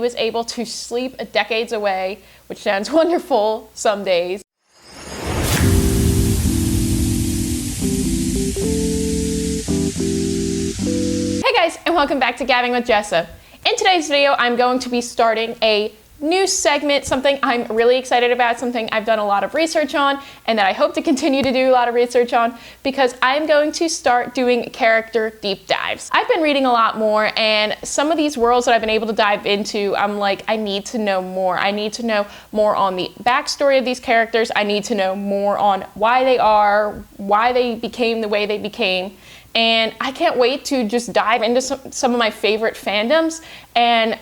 was able to sleep decades away, which sounds wonderful some days. Hey guys, and welcome back to Gabbing with Jessa. In today's video, I'm going to be starting a new segment, something I'm really excited about, something I've done a lot of research on, and that I hope to continue to do a lot of research on, because I'm going to start doing character deep dives. I've been reading a lot more, and some of these worlds that I've been able to dive into, I'm like, I need to know more. I need to know more on the backstory of these characters. I need to know more on why they are, why they became the way they became. And I can't wait to just dive into some of my favorite fandoms and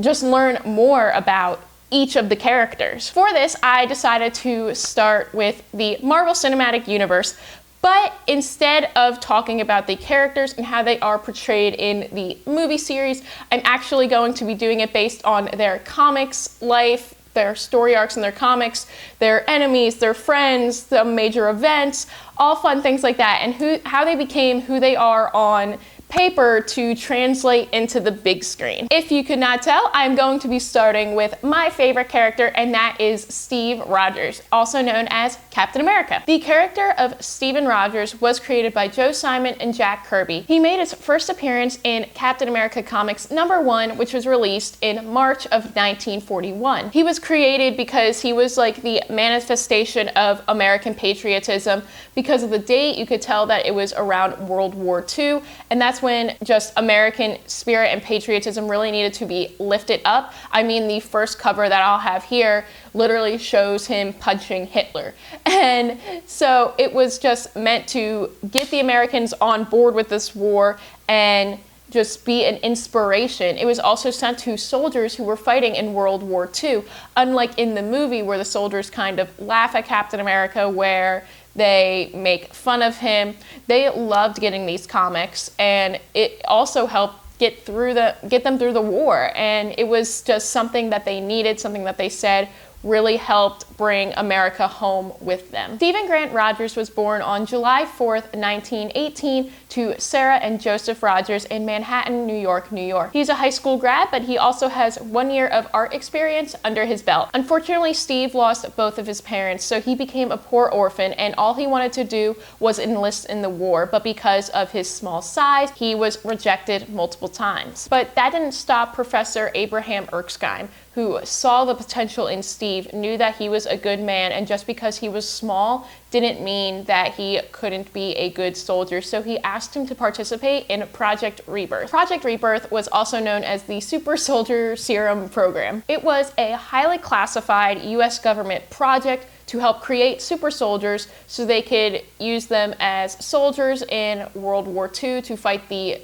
just learn more about each of the characters. For this, I decided to start with the Marvel Cinematic Universe, but instead of talking about the characters and how they are portrayed in the movie series, I'm actually going to be doing it based on their comics life, their story arcs in their comics, their enemies, their friends, the major events, all fun things like that, and how they became who they are on paper to translate into the big screen. If you could not tell, I'm going to be starting with my favorite character, and that is Steve Rogers, also known as Captain America. The character of Steven Rogers was created by Joe Simon and Jack Kirby. He made his first appearance in Captain America Comics #1, which was released in March of 1941. He was created because he was like the manifestation of American patriotism. Because of the date, you could tell that it was around World War II, and that's when just American spirit and patriotism really needed to be lifted up. I mean, the first cover that I'll have here literally shows him punching Hitler. And so it was just meant to get the Americans on board with this war and just be an inspiration. It was also sent to soldiers who were fighting in World War II, unlike in the movie where the soldiers kind of laugh at Captain America, where they make fun of him. They loved getting these comics, and it also helped get them through the war. And it was just something that they needed, something that they said really helped bring America home with them. Stephen Grant Rogers was born on July 4th, 1918 to Sarah and Joseph Rogers in Manhattan, New York, New York. He's a high school grad, but he also has 1 year of art experience under his belt. Unfortunately, Steve lost both of his parents, so he became a poor orphan, and all he wanted to do was enlist in the war, but because of his small size, he was rejected multiple times. But that didn't stop Professor Abraham Erskine, who saw the potential in Steve, knew that he was a good man, and just because he was small didn't mean that he couldn't be a good soldier, so he asked him to participate in Project Rebirth. Project Rebirth was also known as the Super Soldier Serum Program. It was a highly classified US government project to help create super soldiers so they could use them as soldiers in World War II to fight the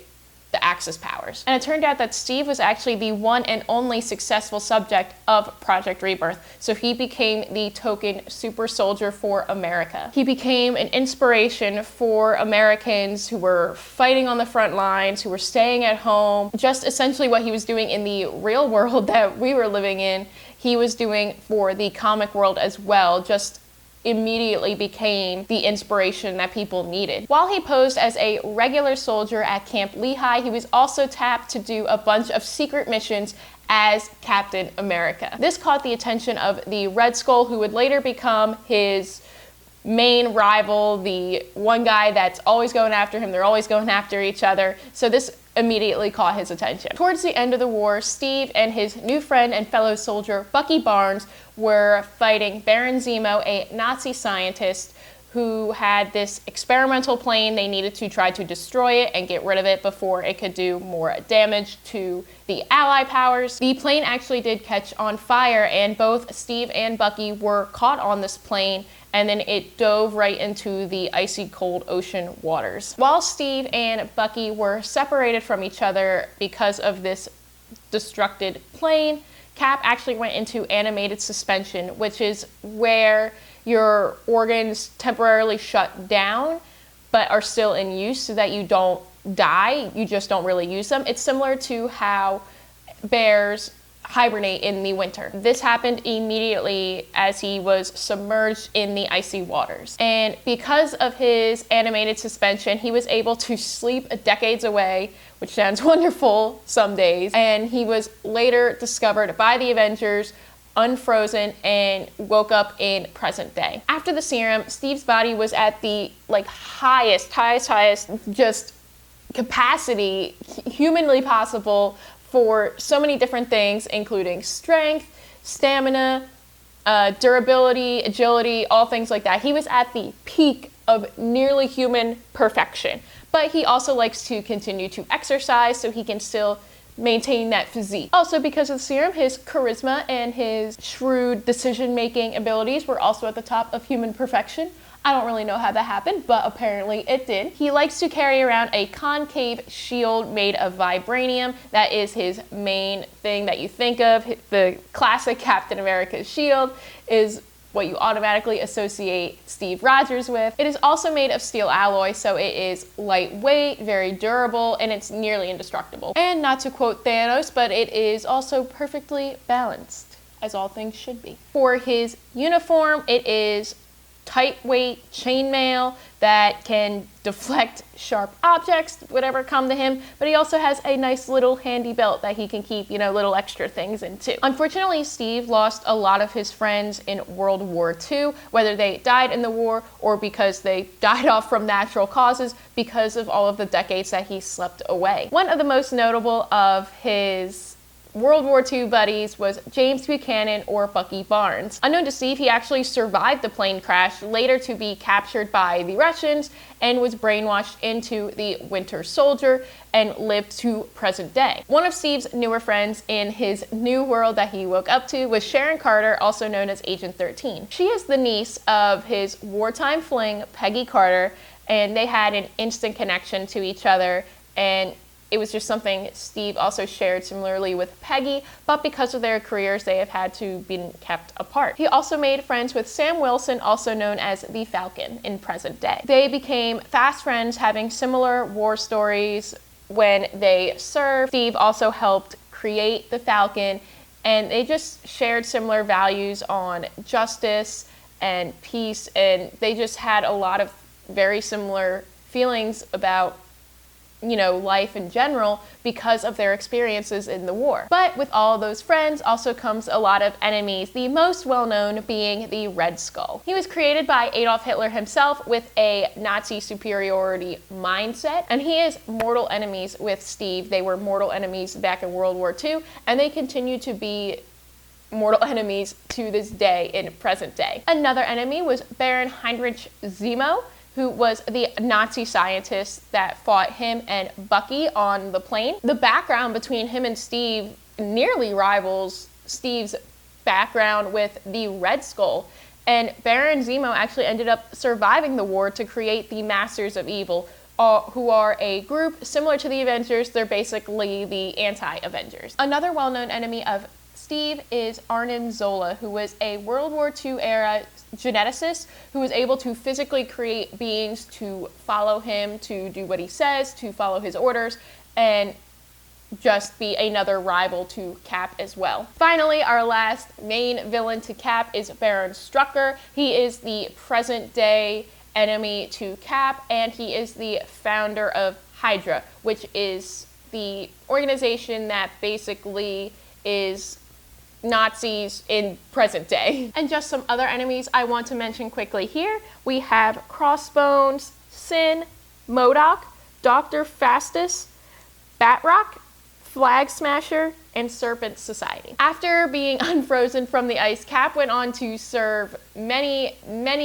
Axis powers. And it turned out that Steve was actually the one and only successful subject of Project Rebirth, so he became the token super soldier for America. He became an inspiration for Americans who were fighting on the front lines, who were staying at home. Just essentially what he was doing in the real world that we were living in, he was doing for the comic world as well, just immediately became the inspiration that people needed. While he posed as a regular soldier at Camp Lehigh, he was also tapped to do a bunch of secret missions as Captain America. This caught the attention of the Red Skull, who would later become his main rival, the one guy that's always going after him. They're always going after each other. So this immediately caught his attention. Towards the end of the war, Steve and his new friend and fellow soldier, Bucky Barnes, were fighting Baron Zemo, a Nazi scientist who had this experimental plane. They needed to try to destroy it and get rid of it before it could do more damage to the Ally powers. The plane actually did catch on fire, and both Steve and Bucky were caught on this plane, and then it dove right into the icy cold ocean waters. While Steve and Bucky were separated from each other because of this destructed plane, Cap actually went into animated suspension, which is where your organs temporarily shut down but are still in use so that you don't die, you just don't really use them. It's similar to how bears hibernate in the winter. This happened immediately as he was submerged in the icy waters. And because of his animated suspension, he was able to sleep decades away, which sounds wonderful some days. And he was later discovered by the Avengers, unfrozen, and woke up in present day. After the serum, Steve's body was at the highest just capacity humanly possible for so many different things, including strength, stamina, durability, agility, all things like that. He was at the peak of nearly human perfection. But he also likes to continue to exercise so he can still maintain that physique. Also, because of the serum, his charisma and his shrewd decision-making abilities were also at the top of human perfection. I don't really know how that happened, but apparently it did. He likes to carry around a concave shield made of vibranium. That is his main thing that you think of. The classic Captain America shield is what you automatically associate Steve Rogers with. It is also made of steel alloy, so it is lightweight, very durable, and it's nearly indestructible. And not to quote Thanos, but it is also perfectly balanced, as all things should be. For his uniform, it is tight-weight chainmail that can deflect sharp objects, whatever come to him, but he also has a nice little handy belt that he can keep, little extra things in too. Unfortunately, Steve lost a lot of his friends in World War II, whether they died in the war or because they died off from natural causes because of all of the decades that he slept away. One of the most notable of his World War II buddies was James Buchanan, or Bucky Barnes. Unknown to Steve, he actually survived the plane crash, later to be captured by the Russians, and was brainwashed into the Winter Soldier and lived to present day. One of Steve's newer friends in his new world that he woke up to was Sharon Carter, also known as Agent 13. She is the niece of his wartime fling, Peggy Carter, and they had an instant connection to each other, and it was just something Steve also shared similarly with Peggy, but because of their careers, they have had to be kept apart. He also made friends with Sam Wilson, also known as the Falcon in present day. They became fast friends, having similar war stories when they served. Steve also helped create the Falcon, and they just shared similar values on justice and peace, and they just had a lot of very similar feelings about life in general because of their experiences in the war. But with all those friends also comes a lot of enemies, the most well-known being the Red Skull. He was created by Adolf Hitler himself with a Nazi superiority mindset, and he is mortal enemies with Steve. They were mortal enemies back in World War II, and they continue to be mortal enemies to this day in present day. Another enemy was Baron Heinrich Zemo, who was the Nazi scientist that fought him and Bucky on the plane. The background between him and Steve nearly rivals Steve's background with the Red Skull, and Baron Zemo actually ended up surviving the war to create the Masters of Evil, who are a group similar to the Avengers. They're basically the anti-Avengers. Another well-known enemy of Steve is Arnim Zola, who was a World War II era geneticist who was able to physically create beings to follow him, to do what he says, to follow his orders, and just be another rival to Cap as well. Finally, our last main villain to Cap is Baron Strucker. He is the present day enemy to Cap, and he is the founder of Hydra, which is the organization that basically is Nazis in present day. And just some other enemies I want to mention quickly here. We have Crossbones, Sin, MODOK, Dr. Fastus, Batroc, Flag Smasher, and Serpent Society. After being unfrozen from the ice, Cap went on to serve many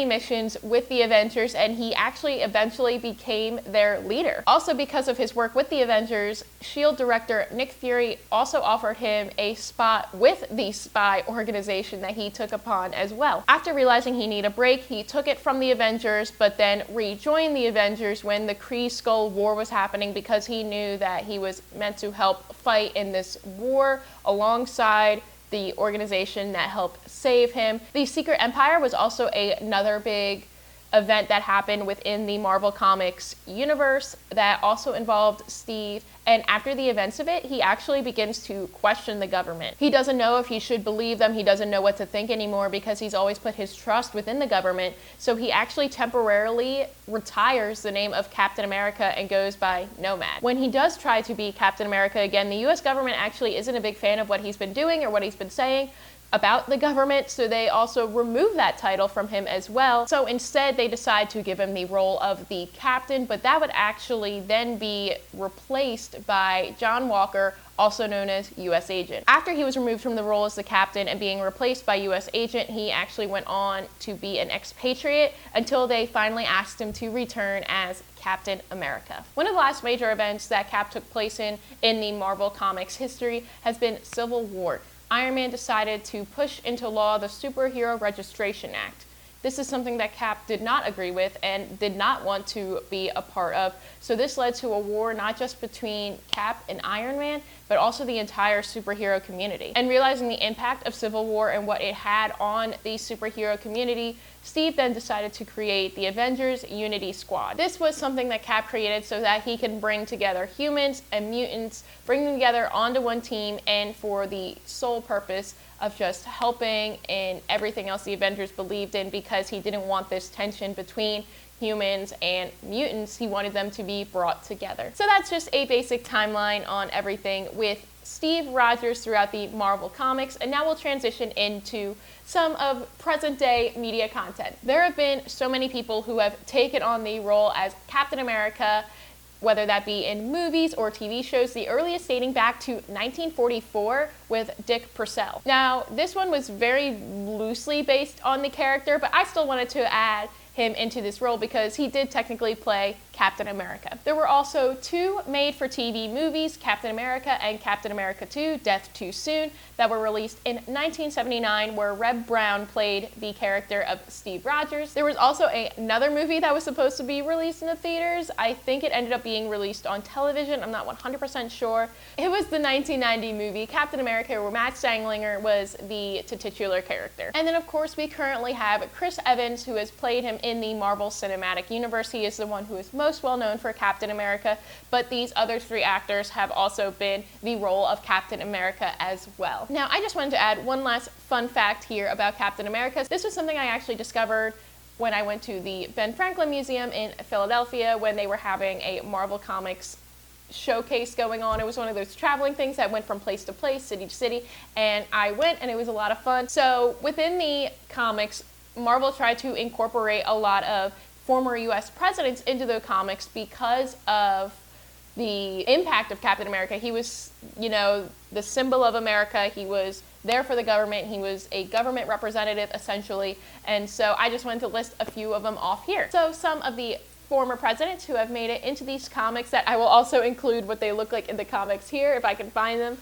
missions with the Avengers, and he actually eventually became their leader. Also, because of his work with the Avengers, S.H.I.E.L.D. director Nick Fury also offered him a spot with the spy organization that he took upon as well. After realizing he needed a break, he took it from the Avengers, but then rejoined the Avengers when the Kree-Skull War was happening, because he knew that he was meant to help fight in this war alongside the organization that helped save him. The Secret Empire was also another big event that happened within the Marvel Comics universe that also involved Steve And after the events of it, he actually begins to question the government. He doesn't know if he should believe them. He doesn't know what to think anymore because he's always put his trust within the government. So he actually temporarily retires the name of Captain America and goes by Nomad. When he does try to be Captain America again, the US government actually isn't a big fan of what he's been doing or what he's been saying about the government, so they also remove that title from him as well. So instead they decide to give him the role of the captain, but that would actually then be replaced by John Walker, also known as US Agent. After he was removed from the role as the captain and being replaced by US Agent, he actually went on to be an expatriate until they finally asked him to return as Captain America. One of the last major events that Cap took place in the Marvel Comics history has been Civil War. Iron Man decided to push into law the Superhero Registration Act. This is something that Cap did not agree with and did not want to be a part of. So this led to a war not just between Cap and Iron Man, but also the entire superhero community. And realizing the impact of Civil War and what it had on the superhero community, Steve then decided to create the Avengers Unity Squad. This was something that Cap created so that he can bring together humans and mutants, bring them together onto one team, and for the sole purpose of just helping in everything else the Avengers believed in, because he didn't want this tension between humans and mutants. He wanted them to be brought together. So that's just a basic timeline on everything with Steve Rogers throughout the Marvel Comics, and now we'll transition into some of present-day media content. There have been so many people who have taken on the role as Captain America, whether that be in movies or TV shows, the earliest dating back to 1944 with Dick Purcell. Now, this one was very loosely based on the character, but I still wanted to add him into this role because he did technically play Captain America. There were also two made-for-TV movies, Captain America and Captain America 2, Death Too Soon, that were released in 1979, where Reb Brown played the character of Steve Rogers. There was also another movie that was supposed to be released in the theaters. I think it ended up being released on television. I'm not 100% sure. It was the 1990 movie Captain America, where Matt Stanglinger was the titular character. And then, of course, we currently have Chris Evans, who has played him in the Marvel Cinematic Universe. He is the one who is most well known for Captain America, but these other three actors have also been the role of Captain America as well. Now, I just wanted to add one last fun fact here about Captain America. This was something I actually discovered when I went to the Ben Franklin Museum in Philadelphia when they were having a Marvel Comics showcase going on. It was one of those traveling things that went from place to place, city to city, and I went and it was a lot of fun. So within the comics, Marvel tried to incorporate a lot of former US presidents into the comics because of the impact of Captain America. He was, you know, the symbol of America. He was there for the government. He was a government representative, essentially. And so I just wanted to list a few of them off here. So some of the former presidents who have made it into these comics, that I will also include what they look like in the comics here, if I can find them,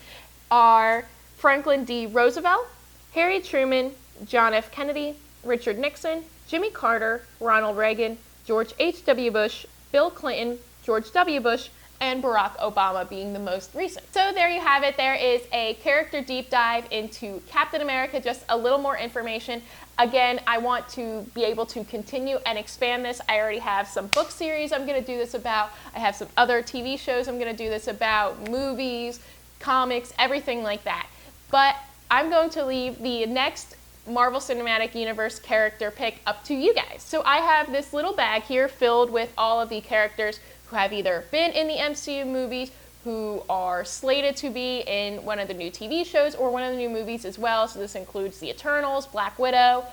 are Franklin D. Roosevelt, Harry Truman, John F. Kennedy, Richard Nixon, Jimmy Carter, Ronald Reagan, George H.W. Bush, Bill Clinton, George W. Bush, and Barack Obama being the most recent. So there you have it. There is a character deep dive into Captain America, just a little more information. Again, I want to be able to continue and expand this. I already have some book series I'm going to do this about. I have some other TV shows I'm going to do this about, movies, comics, everything like that. But I'm going to leave the next Marvel Cinematic Universe character pick up to you guys. So I have this little bag here filled with all of the characters who have either been in the MCU movies, who are slated to be in one of the new TV shows or one of the new movies as well. So this includes the Eternals, Black Widow,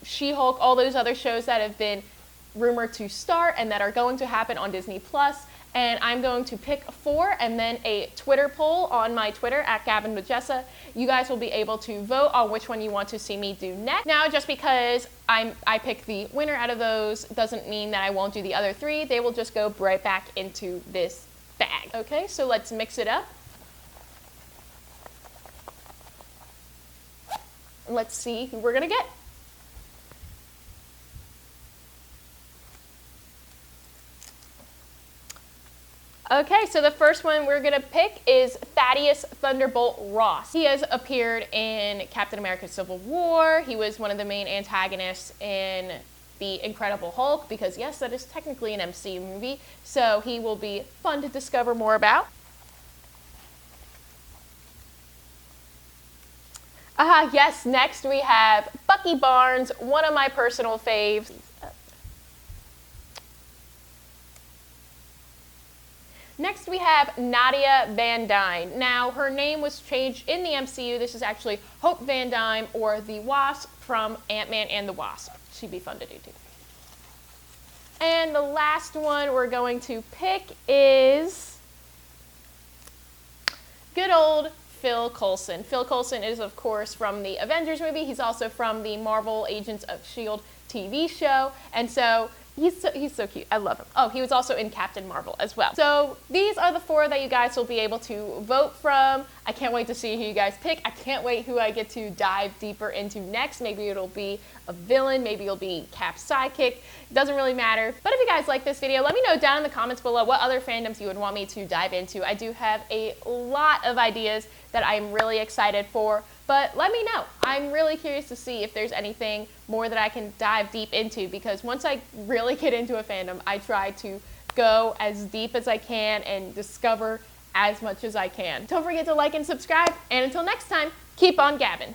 She-Hulk, all those other shows that have been rumored to start and that are going to happen on Disney+. And I'm going to pick 4 and then a Twitter poll on my Twitter at Gabbin with Jessa. You guys will be able to vote on which one you want to see me do next. Now, just because I pick the winner out of those doesn't mean that I won't do the other 3. They will just go right back into this bag. Okay, so let's mix it up. Let's see who we're gonna get. Okay, so the first one we're going to pick is Thaddeus Thunderbolt Ross. He has appeared in Captain America Civil War. He was one of the main antagonists in the Incredible Hulk, because yes, that is technically an MCU movie, so he will be fun to discover more about. Yes, next we have Bucky Barnes, one of my personal faves. Next we have Nadia Van Dyne. Now, her name was changed in the MCU. This is actually Hope Van Dyne, or the Wasp from Ant-Man and the Wasp. She'd be fun to do too. And the last one we're going to pick is good old Phil Coulson. Phil Coulson is, of course, from the Avengers movie. He's also from the Marvel Agents of S.H.I.E.L.D. TV show. And so he's so cute. I love him. Oh, he was also in Captain Marvel as well. So these are the 4 that you guys will be able to vote from. I can't wait to see who you guys pick. I can't wait who I get to dive deeper into next. Maybe it'll be a villain. Maybe it'll be Cap's sidekick. It doesn't really matter. But if you guys like this video, let me know down in the comments below what other fandoms you would want me to dive into. I do have a lot of ideas that I'm really excited for. But let me know. I'm really curious to see if there's anything more that I can dive deep into, because once I really get into a fandom, I try to go as deep as I can and discover as much as I can. Don't forget to like and subscribe, and until next time, keep on gabbing.